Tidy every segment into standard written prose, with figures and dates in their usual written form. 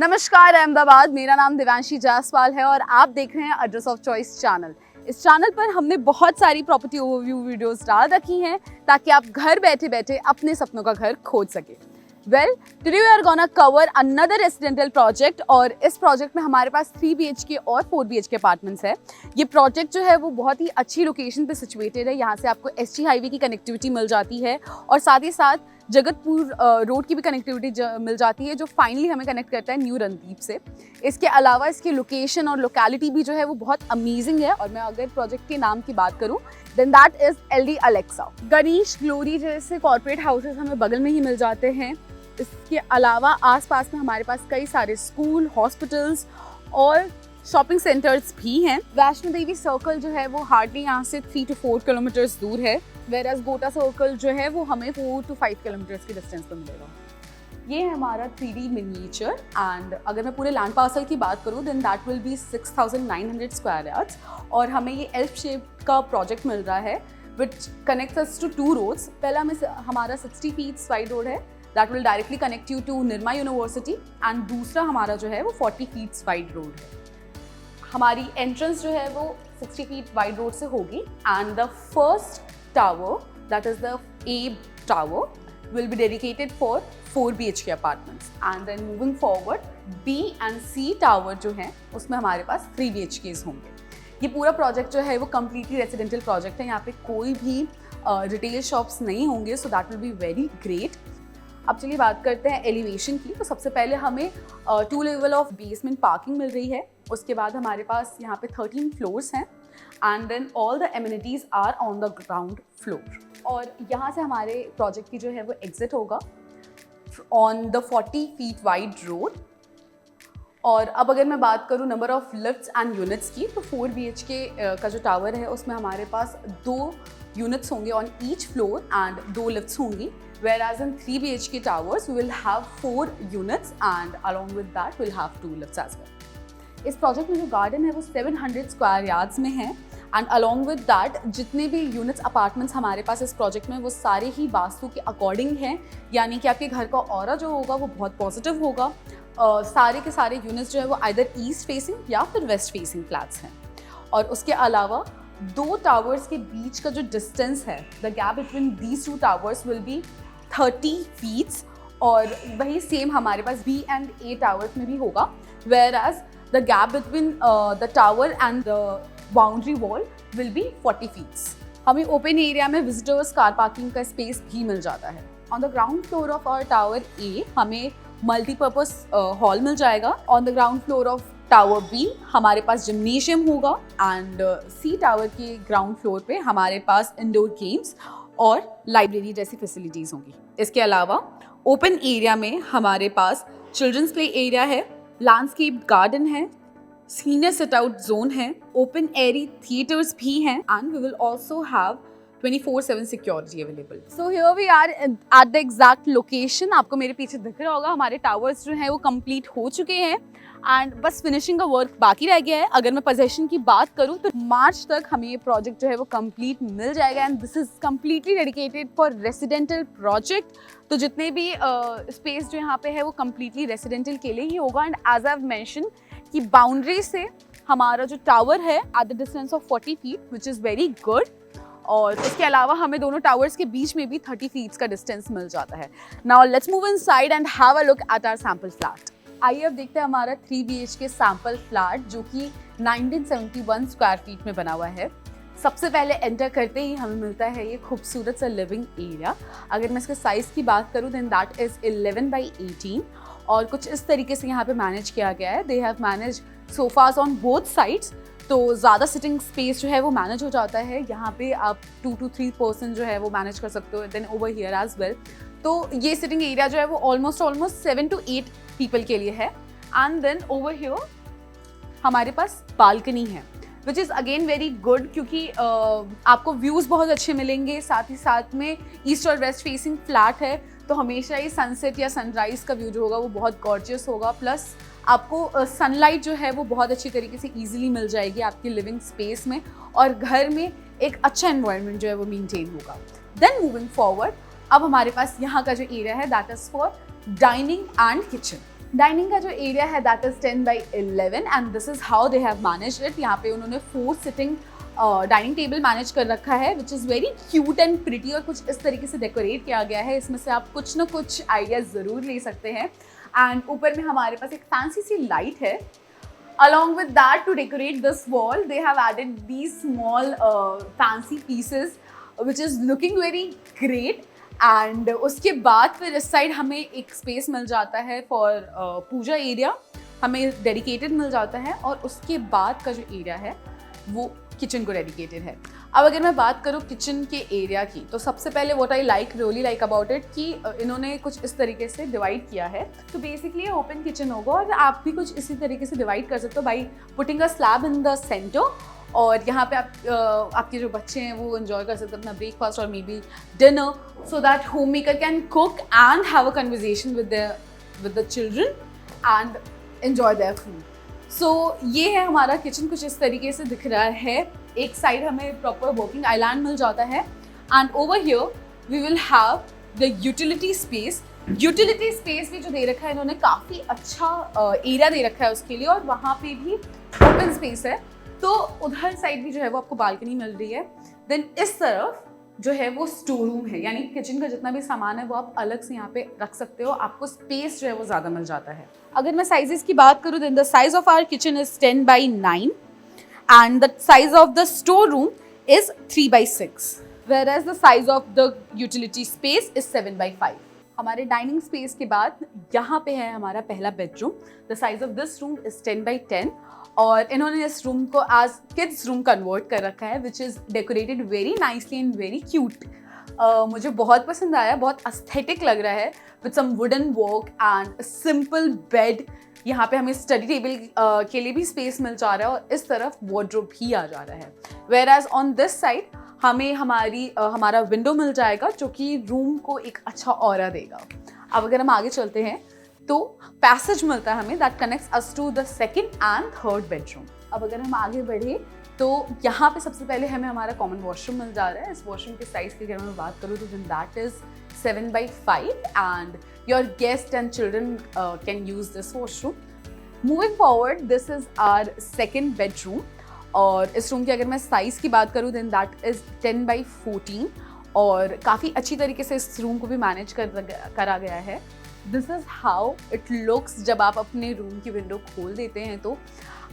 नमस्कार अहमदाबाद, मेरा नाम दिव्यांशी जायसवाल है और आप देख रहे हैं एड्रेस ऑफ चॉइस चैनल। इस चैनल पर हमने बहुत सारी प्रॉपर्टी ओवरव्यू वीडियोस डाल रखी हैं ताकि आप घर बैठे बैठे अपने सपनों का घर खोज सके। Well, today we are gonna cover another residential project और इस प्रोजेक्ट में हमारे पास 3 BHK और 4 BHK अपार्टमेंट्स है। ये प्रोजेक्ट जो है वो बहुत ही अच्छी लोकेशन पे सिचुएटेड है। यहाँ से आपको SG हाईवे की कनेक्टिविटी मिल जाती है और साथ ही साथ जगतपुर रोड की भी कनेक्टिविटी मिल जाती है, जो फाइनली हमें कनेक्ट करता है न्यू रणदीप से। इसके अलावा इसकी लोकेशन और लोकेलिटी भी जो है वो बहुत अमेजिंग है। और मैं अगर प्रोजेक्ट के नाम की बात करूँ then that is LD Alexa. Ganesh glory जैसे कॉर्पोरेट हाउसेस हमें बगल में ही मिल जाते हैं। इसके अलावा आसपास में हमारे पास कई सारे स्कूल, हॉस्पिटल्स और शॉपिंग सेंटर्स भी हैं। वैष्णो देवी सर्कल जो है वो हार्डली यहाँ से 3 to 4 किलोमीटर्स दूर है, वेराज गोटा सर्कल जो है वो हमें 4 to 5 किलोमीटर्स की डिस्टेंस पर मिलेगा। ये है हमारा 3D मिनिएचर एंड अगर मैं पूरे लैंड पार्सल की बात करूँ then that will be 6,900 square yards और हमें ये एल शेप का प्रोजेक्ट मिल रहा है which connects us to 2 roads. पहला हमारा 60 फीट वाइड रोड है that will directly connect you to Nirma university and दूसरा हमारा जो है वो 40 फीट वाइड रोड है। हमारी एंट्रेंस जो है वो 60 फीट वाइड रोड से होगी and the first tower, that is the A tower, will be dedicated for 4 BHK apartments and then moving forward B and C tower जो है उसमें हमारे पास 3 BHKs होंगे। ये पूरा प्रोजेक्ट जो है वो कम्प्लीटली रेसिडेंशियल प्रोजेक्ट है। यहाँ पे कोई भी रिटेल शॉप्स नहीं होंगे, so that will be very great. अब चलिए बात करते हैं एलिवेशन की। तो सबसे पहले हमें 2 लेवल ऑफ बेसमेंट पार्किंग मिल रही है। उसके बाद हमारे पास यहाँ पे 13 फ्लोर्स हैं and then all the amenities are on the ground floor. और यहाँ से हमारे प्रोजेक्ट की जो है वो एग्जिट होगा on the 40 feet wide road. और अब अगर मैं बात करूँ number of lifts and units की, तो 4 BHK का जो टावर है उसमें हमारे पास 2 यूनिट्स होंगे on each floor and 2 lifts होंगी, whereas in 3 BHK towers we will have 4 units and along with that we'll have 2 lifts as well। इस प्रोजेक्ट में जो गार्डन है वो 700 स्क्वायर यार्ड्स में है एंड अलॉन्ग विद दैट जितने भी यूनिट्स अपार्टमेंट्स हमारे पास इस प्रोजेक्ट में वो सारे ही वास्तु के अकॉर्डिंग हैं, यानी कि आपके घर का ऑरा जो होगा वो बहुत पॉजिटिव होगा। सारे के सारे यूनिट्स जो है वो आइदर ईस्ट फेसिंग या फिर वेस्ट फेसिंग फ्लैट्स हैं। और उसके अलावा 2 टावर्स के बीच का जो डिस्टेंस है, the gap between these 2 towers will be 30 feets और वही सेम हमारे पास B and A टावर्स में भी होगा, whereas the gap between the tower and the boundary wall will be 40 feet। हमें ओपन एरिया में विजिटर्स कार पार्किंग का स्पेस भी मिल जाता है। On the ground floor of our tower A हमें मल्टीपर्पज हॉल मिल जाएगा। On the ground floor of tower B हमारे पास जिम्नेशियम होगा एंड C टावर के ग्राउंड फ्लोर पे हमारे पास इंडोर गेम्स और लाइब्रेरी जैसी फैसिलिटीज़ होंगी। इसके अलावा ओपन एरिया में हमारे पास चिल्ड्रंस प्ले एरिया है, लैंडस्केप गार्डन है, सीनियर सिट आउट जोन है, ओपन एरी थिएटर्स भी हैं and we will also have 24/7 security available. So here we are at the exact location. आपको मेरे पीछे दिख रहा होगा हमारे टावर्स जो हैं वो कंप्लीट हो चुके हैं एंड बस फिनिशिंग का वर्क बाकी रह गया है। अगर मैं पोजेशन की बात करूँ तो मार्च तक हमें ये प्रोजेक्ट जो है वो कंप्लीट मिल जाएगा and this is completely dedicated for residential project. तो जितने भी स्पेस जो यहाँ पे है वो कम्प्लीटली रेसिडेंशियल के लिए ही होगा and as I have mention कि बाउंड्री से हमारा जो टावर है एट द डिस्टेंस ऑफ 40 फीट विच इज़ वेरी गुड। और इसके अलावा हमें दोनों टावर्स के बीच में भी 30 फीट्स का डिस्टेंस मिल जाता है। Now let's move inside and have a look at our sample flat. आइए अब देखते हैं हमारा 3 BHK सैंपल फ्लैट जो कि 1971 स्क्वायर फीट में बना हुआ है। सबसे पहले एंटर करते ही हमें मिलता है ये खूबसूरत सा लिविंग एरिया। अगर मैं इसके साइज़ की बात करूँ देन दैट इज़ 11/18 और कुछ इस तरीके से यहाँ पे मैनेज किया गया है। They have manage sofas on both sides, तो ज़्यादा सिटिंग स्पेस जो है वो मैनेज हो जाता है। यहाँ पे आप 2 to 3 पर्सन जो है वो मैनेज कर सकते हो। Then over here as well, तो ये सिटिंग एरिया जो है वो ऑलमोस्ट 7 to 8 पीपल के लिए है। एंड देन ओवर हियर हमारे पास बालकनी है which is again very good क्योंकि आपको व्यूज़ बहुत अच्छे मिलेंगे। साथ ही साथ में ईस्ट और वेस्ट फेसिंग फ्लैट है तो हमेशा ही सनसेट या सनराइज़ का व्यू जो होगा वो बहुत गॉर्जियस होगा। प्लस आपको सनलाइट जो है वो बहुत अच्छी तरीके से ईजिली मिल जाएगी आपकी लिविंग स्पेस में और घर में एक अच्छा एनवायरनमेंट जो है वो मेंटेन होगा। देन मूविंग फॉरवर्ड, अब हमारे पास यहाँ का जो एरिया है that is for dining and kitchen. Dining का जो एरिया है that is 10x11 and this is how they have managed it. यहाँ पे उन्होंने 4 सिटिंग डाइनिंग टेबल मैनेज कर रखा है which is very cute and pretty, और कुछ इस तरीके से डेकोरेट किया गया है। इसमें से आप कुछ ना कुछ आइडियाज ज़रूर ले सकते हैं। एंड ऊपर में हमारे पास एक फैंसी सी लाइट है। Along with that, to decorate this wall, they have added these small fancy pieces, which is looking very great. And उसके बाद फिर इस साइड हमें एक स्पेस मिल जाता है फॉर पूजा एरिया, हमें डेडिकेटेड मिल जाता है। और उसके बाद का जो एरिया है वो किचन को डेडिकेटेड है। अब अगर मैं बात करूँ किचन के एरिया की, तो सबसे पहले what I really like about it कि इन्होंने कुछ इस तरीके से डिवाइड किया है। तो बेसिकली ये ओपन किचन होगा और आप भी कुछ इसी तरीके से डिवाइड कर सकते हो by putting a slab in the centre. और यहाँ पे आप आपके जो बच्चे हैं वो एंजॉय कर सकते हैं अपना ब्रेकफास्ट और may be dinner, so that home maker can cook and have a conversation with the children and enjoy their food. So ये है हमारा किचन, कुछ इस तरीके से दिख रहा है। एक साइड हमें प्रॉपर वर्किंग आइलैंड मिल जाता है and over here we will have the utility space. Utility space भी जो दे रखा है इन्होंने काफ़ी अच्छा एरिया दे रखा है उसके लिए, और वहाँ पे भी ओपन स्पेस है। तो उधर साइड भी जो है वो आपको बालकनी मिल रही है। देन इस तरफ जो है वो स्टोर रूम है, यानी किचन का जितना भी सामान है वो आप अलग से यहाँ पे रख सकते हो, आपको स्पेस जो है वो ज़्यादा मिल जाता है। अगर मैं साइजेस की बात करूँ, then the size of our kitchen is 10x9 and the size of the storeroom is 3x6, whereas the size of the utility space is 7x5. हमारे डाइनिंग स्पेस के बाद यहाँ पे है हमारा पहला bedroom. The size of this room is 10x10 और इन्होंने इस रूम को एज किड्स रूम कन्वर्ट कर रखा है which is decorated very nicely and very cute. मुझे बहुत पसंद आया, बहुत एस्थेटिक लग रहा है with some wooden work and simple bed. यहाँ पे हमें स्टडी टेबल के लिए भी स्पेस मिल जा रहा है और इस तरफ वार्डरोब भी आ जा रहा है। Whereas on this side हमें हमारा विंडो मिल जाएगा जो कि रूम को एक अच्छा ऑरा देगा। अब अगर हम आगे चलते हैं तो पैसेज मिलता है हमें that connects us to the second and third bedroom. अब अगर हम आगे बढ़े तो यहाँ पे सबसे पहले हमें हमारा कॉमन वॉशरूम मिल जा रहा है। इस वॉशरूम के साइज की अगर मैं बात करूँ तो then that is 7x5 and your guest and children can use this washroom. Moving forward, this is our second bedroom और इस रूम की अगर मैं साइज़ की बात करूँ देन दैट इज़ 10x14 और काफ़ी अच्छी तरीके से इस रूम को भी मैनेज करा गया है। This is how it looks जब आप अपने रूम की विंडो खोल देते हैं तो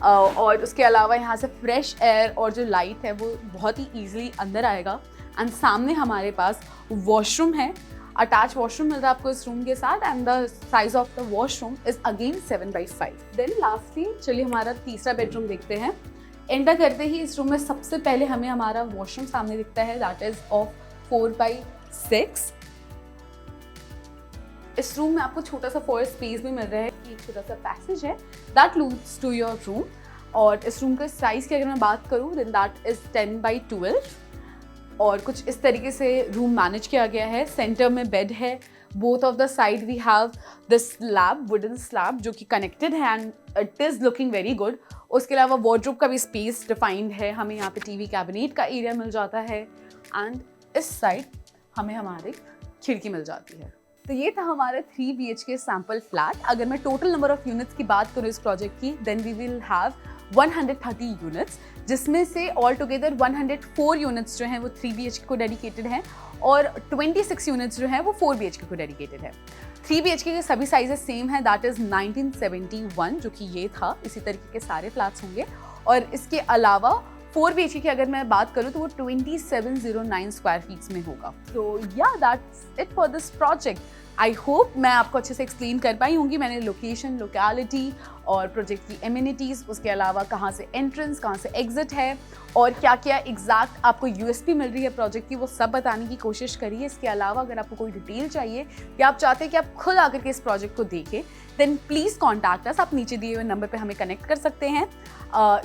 और उसके अलावा यहाँ से फ्रेश एयर और जो लाइट है वो बहुत ही ईजिली अंदर आएगा। एंड सामने हमारे पास वॉशरूम है, अटैच वॉशरूम मिल रहा है आपको इस रूम के साथ and the size of the washroom is again 7x5। Then lastly चलिए हमारा तीसरा बेडरूम देखते हैं। एंटर करते ही इस रूम में सबसे पहले हमें हमारा वॉशरूम सामने दिखता है दैट इज ऑफ 4x6। इस रूम में आपको छोटा सा फॉर स्पेस भी मिल रहा है, एक छोटा सा पैसेज है that leads to your room. और इस रूम के साइज़ की अगर मैं बात करूँ देन दैट इज 10x12 और कुछ इस तरीके से रूम मैनेज किया गया है। सेंटर में बेड है, both of the side we have this slab, wooden slab जो कि कनेक्टेड है and it is looking very good. उसके अलावा वार्डरोब का भी स्पेस डिफाइंड है, हमें यहाँ पे टीवी कैबिनेट का एरिया मिल जाता है एंड इस साइड हमें हमारी खिड़की मिल जाती है। तो ये था हमारा 3 BHK सैम्पल फ्लैट। अगर मैं टोटल नंबर ऑफ यूनिट्स की बात करूँ इस प्रोजेक्ट की then we will have 130 units, जिसमें से ऑल टुगेदर 104 यूनिट्स जो हैं वो 3 BHK को डेडिकेटेड हैं और 26 यूनिट्स जो हैं वो 4 BHK को डेडिकेटेड है। 3 BHK के सभी साइजेस सेम है दैट इज़ 1971 जो कि ये था, इसी तरीके के सारे फ्लैट्स होंगे। और इसके अलावा 4 BHK की अगर मैं बात करूँ तो वो 2709 स्क्वायर फीट्स में होगा। तो या that's it for this project. I hope मैं आपको अच्छे से एक्सप्लेन कर पाई होंगी। मैंने लोकेशन, लोकेलिटी और प्रोजेक्ट की एमिनिटीज़, उसके अलावा कहाँ से एंट्रेंस, कहाँ से एग्जिट है और क्या क्या एग्जैक्ट आपको यूएसपी मिल रही है प्रोजेक्ट की, वो सब बताने की कोशिश करी है। इसके अलावा अगर आपको कोई डिटेल चाहिए या आप चाहते हैं कि आप खुद आकर के इस प्रोजेक्ट को देखें देन प्लीज़ कॉन्टैक्ट अस। आप नीचे दिए हुए नंबर पर हमें कनेक्ट कर सकते हैं।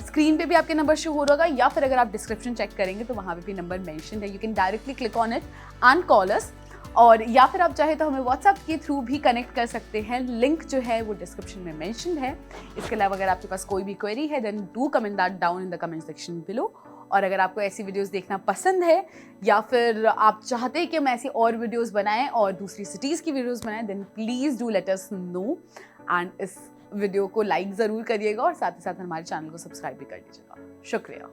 स्क्रीन पे भी आपके नंबर शो हो रहा होगा या फिर अगर आप डिस्क्रिप्शन चेक करेंगे तो वहाँ पे भी नंबर मेंशन है। You can directly click on it and call अस, और या फिर आप चाहे तो हमें व्हाट्सएप के थ्रू भी कनेक्ट कर सकते हैं। लिंक जो है वो डिस्क्रिप्शन में मेंशन है। इसके अलावा अगर आपके पास कोई भी क्वेरी है then do comment that down in the comment section below. और अगर आपको ऐसी वीडियोस देखना पसंद है या फिर आप चाहते हैं कि हम ऐसी और वीडियोस बनाएं और दूसरी सिटीज़ की वीडियोस बनाएं then please do let us know and इस वीडियो को लाइक ज़रूर करिएगा और साथ ही साथ हमारे चैनल को सब्सक्राइब भी कर लीजिएगा। शुक्रिया।